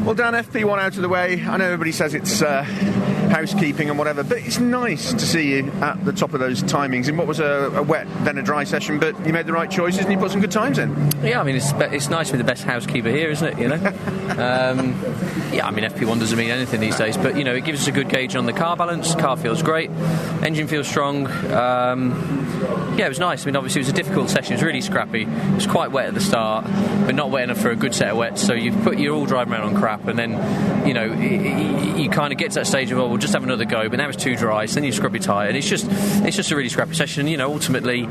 Well, Dan, FP1 out of the way. I know everybody says it's housekeeping and whatever, but it's nice to see you at the top of those timings in what was a wet, then a dry session, but you made the right choices and you put some good times in. Yeah, I mean, it's nice to be the best housekeeper here, isn't it, you know? Yeah, I mean, FP1 doesn't mean anything these days, but, you know, it gives us a good gauge on the car balance. Car feels great. Engine feels strong. Yeah, it was nice. I mean, obviously, it was a difficult session. It was really scrappy. It was quite wet at the start, but not wet enough for a good set of wets, so you're all driving around on crap, and then, you know, you kind of get to that stage of, oh, we'll just have another go, but now it's too dry, so then you scrub your tyre, and it's just a really scrappy session. You know, ultimately,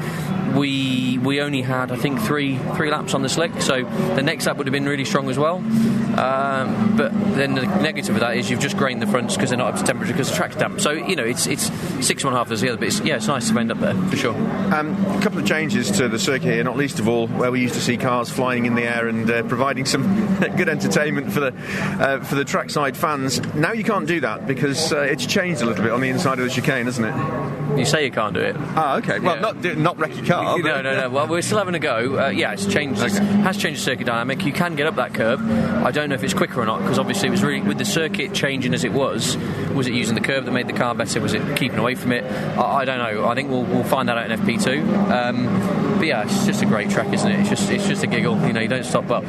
we only had, I think, three laps on the slick, so the next lap would have been really strong as well. But then the negative of that is you've just grained the fronts because they're not up to temperature because the track's damp. So, you know, it's 6.5 as the other, but it's nice to end up there, for sure. A couple of changes to the circuit here, not least of all where we used to see cars flying in the air and providing some good entertainment for the trackside fans. Now you can't do that because it's changed a little bit on the inside of the chicane, hasn't it? You say you can't do it. Ah, okay. Well, yeah. not wreck your car. No. Well, we're still having a go. Yeah, it's changed. Okay. It has changed the circuit dynamic. You can get up that curb. I don't know if it's quicker or not because obviously it was really, with the circuit changing as it was it using the curve that made the car better? Was it keeping away from it? I don't know. I think we'll find that out in FP2. But yeah, it's just a great track, isn't it? It's just a giggle. You know, you don't stop up.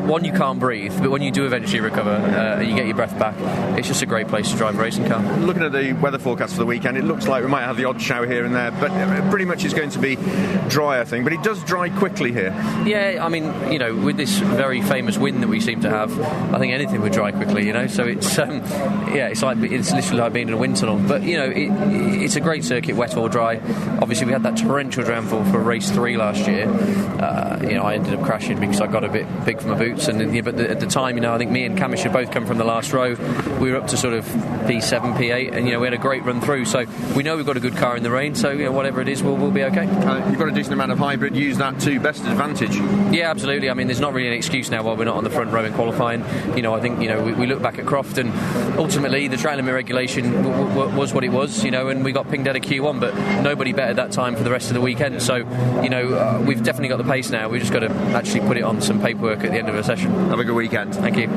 One, you can't breathe, but when you do eventually recover and you get your breath back, it's just a great place to drive a racing car. Looking at the weather forecast for the weekend, it looks like we might have the odd shower here and there, but pretty much it's going to be dry, I think. But it does dry quickly here. Yeah, I mean, you know, with this very famous wind that we seem to have, I think anything would dry quickly, you know. So it's it's literally like being in a wind tunnel. But you know, it's a great circuit, wet or dry. Obviously, we had that torrential downfall for race 3 last year. You know, I ended up crashing because I got a bit big for my boots. But at the time, you know, I think me and Camish had both come from the last row. We were up to sort of P7, P8, and you know, we had a great run through. So we know we've got a good car in the rain. So you know, whatever it is, we'll be okay. You've got a decent amount of hybrid. Use that to best advantage. Yeah, absolutely. I mean, there's not really an excuse now why we're not on the front row in qualifying. You know, I think, you know, we look back at Croft and ultimately the track limit regulation was what it was, you know, and we got pinged out of Q1, but nobody bettered that time for the rest of the weekend. So, you know, we've definitely got the pace now. We've just got to actually put it on some paperwork at the end of a session. Have a good weekend. Thank you.